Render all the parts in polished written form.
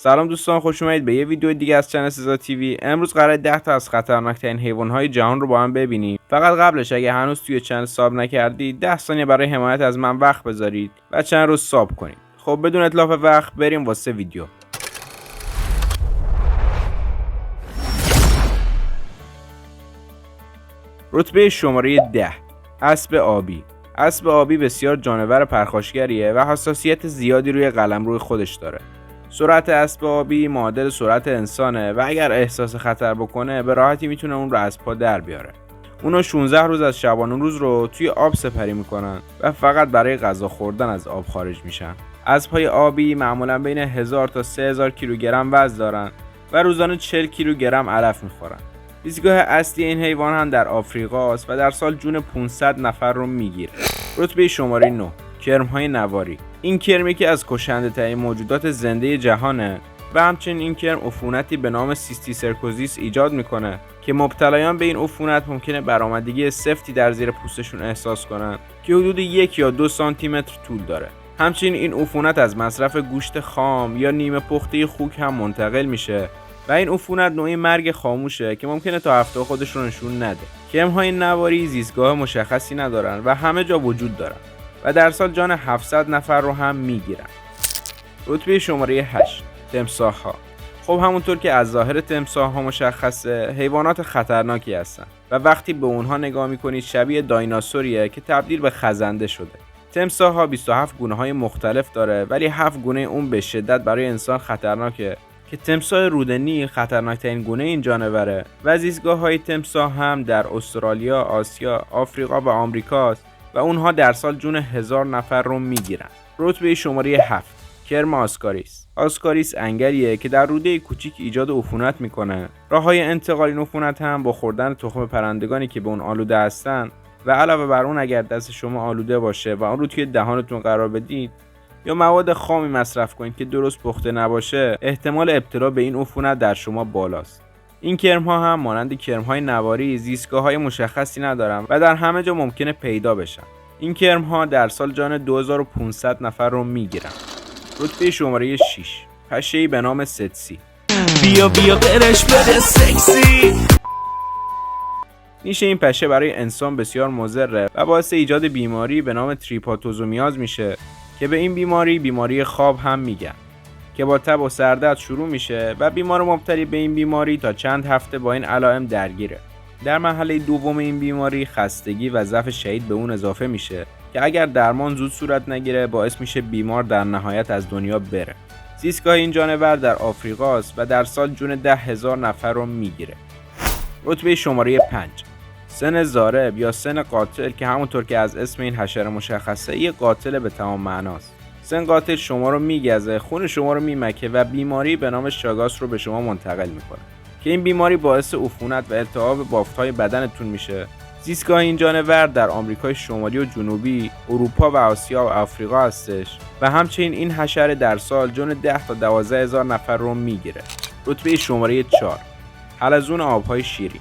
سلام دوستان، خوش اومدید به یه ویدیو دیگه از چنل سزا تیوی. امروز قراره 10 تا از خطرناکترین حیوانات جهان رو با هم ببینیم. فقط قبلش اگه هنوز توی چنل ساب نکردید 10 ثانیه برای حمایت از من وقت بذارید و چنل رو ساب کنید. خب بدون اتلاف وقت بریم واسه ویدیو. رتبه شماره 10: اسب آبی. اسب آبی بسیار جانور پرخاشگریه و حساسیت زیادی روی قلمرو خودش داره. سرعت اسب آبی معادل سرعت انسانه و اگر احساس خطر بکنه به راحتی میتونه اون رو از پا در بیاره. اونا 16 روز از شبانه روز رو توی آب سپری میکنن و فقط برای غذا خوردن از آب خارج میشن. اسب‌های آبی معمولا بین 1000 تا 3000 کیلوگرم وزن دارن و روزانه 40 کیلوگرم علف میخورن. زیستگاه اصلی این حیوان هم در آفریقا است و در سال جون 500 نفر رو میگیره. رتبه شماره 9: کرم‌های نواری. این کرمی که از کشنده ترین موجودات زنده جهانه و همچنین این کرم عفونتی به نام سیستیسرکوزیس ایجاد میکنه که مبتلایان به این عفونت ممکنه برآمدگی سفتی در زیر پوستشون احساس کنن که حدود 1 یا 2 سانتی متر طول داره. همچنین این عفونت از مصرف گوشت خام یا نیمه پخته خوک هم منتقل میشه و این عفونت نوعی مرگ خاموشه که ممکنه تا هفته خودش رو نشون نده. کرم‌های نواری زیستگاه مشخصی ندارن و همه جا وجود دارن و در سال جان 700 نفر رو هم میگیرن. رتبه شماره 8: تمساح‌ها. خب همونطور که از ظاهر تمساح‌ها مشخصه، حیوانات خطرناکی هستن و وقتی به اونها نگاه میکنید شبیه دایناسوریه که تبدیل به خزنده شده. تمساح‌ها 27 گونه‌های مختلف داره ولی 7 گونه اون به شدت برای انسان خطرناکه که تمساح رودنی خطرناکترین گونه این جانوره و زیستگاه‌های تمساح هم در استرالیا، آسیا، آفریقا و آمریکاست و اونها در سال جون 1000 نفر رو میگیرن. رتبه شماره 7: کرم آسکاریس. آسکاریس انگلیه که در روده کوچیک ایجاد عفونت میکنه. راههای انتقال این عفونت هم با خوردن تخم پرندگانی که به اون آلوده هستن و علاوه بر اون اگر دست شما آلوده باشه و اون رو توی دهانتون قرار بدید یا مواد خامی مصرف کنید که درست پخته نباشه، احتمال ابتلا به این عفونت در شما بالاست. این کرم‌ها هم مانند کرم‌های نواری زیستگاه‌های مشخصی ندارن و در همه جا ممکنه پیدا بشن. این کرم‌ها در سال جان 2500 نفر رو میگیرن. رتبه شماره 6: پشه‌ای به نام ستسی. بیا قرش بده سکسی. نیش این پشه برای انسان بسیار مضره و باعث ایجاد بیماری به نام تریپاتوزومیاز میشه که به این بیماری خواب هم میگن که با تب و سردرد شروع میشه و بیمار مبتلا به این بیماری تا چند هفته با این علائم درگیره. در مرحله دوم این بیماری خستگی و ضعف شدید به اون اضافه میشه که اگر درمان زود صورت نگیره باعث میشه بیمار در نهایت از دنیا بره. زیستگاه این جانور در آفریقا است و در سال جون 10,000 نفر رو میگیره. رتبه شماره 5: سن ضارب یا سن قاتل که همونطور که از اسم این حشره مشخصه یه قاتل به تمام معناست. سن قاتل شما رو میگزه، خون شما رو میمکه و بیماری به نام شاگاس رو به شما منتقل میکنه که این بیماری باعث عفونت و التهاب بافت‌های بدنتون میشه. زیستگاه این جانور در آمریکای شمالی و جنوبی، اروپا و آسیا و آفریقا هستش و همچنین این حشره در سال جون 10 تا 12,000 نفر رو میگیره. رتبه شماره 4: حلزون آبهای شیرین.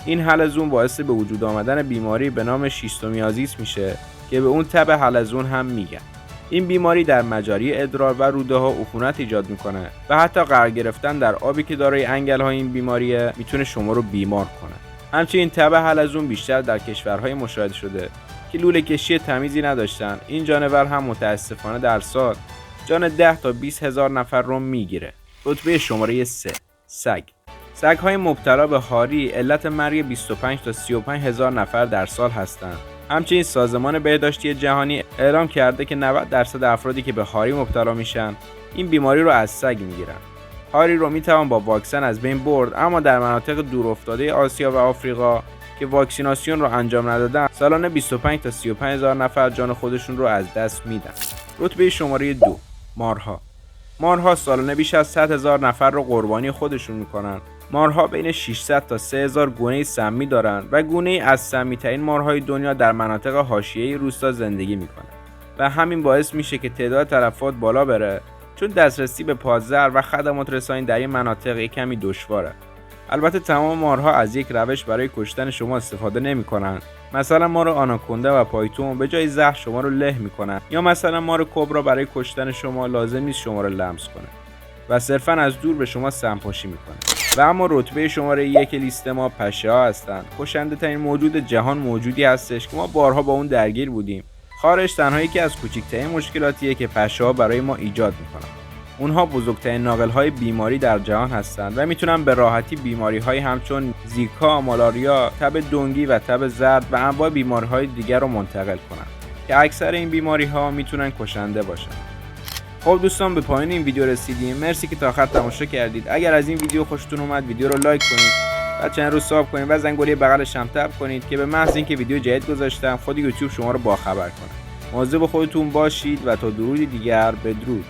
این حلزون باعث به وجود آمدن بیماری به نام شیستومیازیس میشه که به اون تب حلزون هم میگن. این بیماری در مجاری ادرار و روده ها عفونت ایجاد میکنه و حتی قرار گرفتن در آبی که دارای انگل های این بیماریه میتونه شما رو بیمار کنه. همچنین تب حلزون بیشتر در کشورهای مشاهده شده که لوله کشی تمیزی نداشتن. این جانور هم متاسفانه در سال جان 10 تا 20 هزار نفر رو میگیره. رتبه شماره 3: سگ. سگ‌های مبتلا به هاری علت مرگ 25 تا 35 هزار نفر در سال هستند. همچنین سازمان بهداشتی جهانی اعلام کرده که 90% افرادی که به هاری مبتلا میشن این بیماری رو از سگ میگیرن. هاری رو میتوان با واکسن از بین برد، اما در مناطق دورافتاده آسیا و آفریقا که واکسیناسیون رو انجام ندادن سالانه 25 تا 35 هزار نفر جان خودشون رو از دست میدن. رتبه شماره 2: مارها. مارها سالانه بیش از 100,000 نفر رو قربانی خودشون میکنن. مارها بین 600 تا 3000 گونه سمی دارن و گونه از سمی‌ترین مارهای دنیا در مناطق حاشیه‌ای روستا زندگی میکنه و همین باعث میشه که تعداد تلفات بالا بره چون دسترسی به پازر و خدمات رسانی در این مناطق کمی دشواره. البته تمام مارها از یک روش برای کشتن شما استفاده نمی‌کنن. مثلا مار آناکوندا و پایتون به جای زهر شما رو له میکنن یا مثلا مار کبرا برای کشتن شما لازم نیست شما رو لمس کنه. و صرفا از دور به شما سمپاشی میکنه. و اما رتبه شماره 1 لیست ما پشه‌ها هستن. کشنده ترین موجود جهان موجودی هستش که ما بارها با اون درگیر بودیم. خارش تنها یکی از کوچکترین مشکلاتیه که پشه‌ها برای ما ایجاد میکنن. اونها بزرگترین ناقل‌های بیماری در جهان هستند و میتونن به راحتی بیماری‌های همچون زیکا، مالاریا، تب دنگی و تب زرد و انواع بیماری‌های دیگر رو منتقل کنن که اکثر این بیماری‌ها میتونن کشنده باشن. خب دوستان، به پایان این ویدیو رسیدیم. مرسی که تا آخر تماشا کردید. اگر از این ویدیو خوشتون اومد ویدیو رو لایک کنید و چنل رو سابسکرایب کنید و زنگوله بغلش هم تپ کنید که به محض اینکه ویدیو جدید گذاشتم خود یوتیوب شما رو باخبر کنه. مواظب خودتون باشید و تا درودی دیگر، بدرود.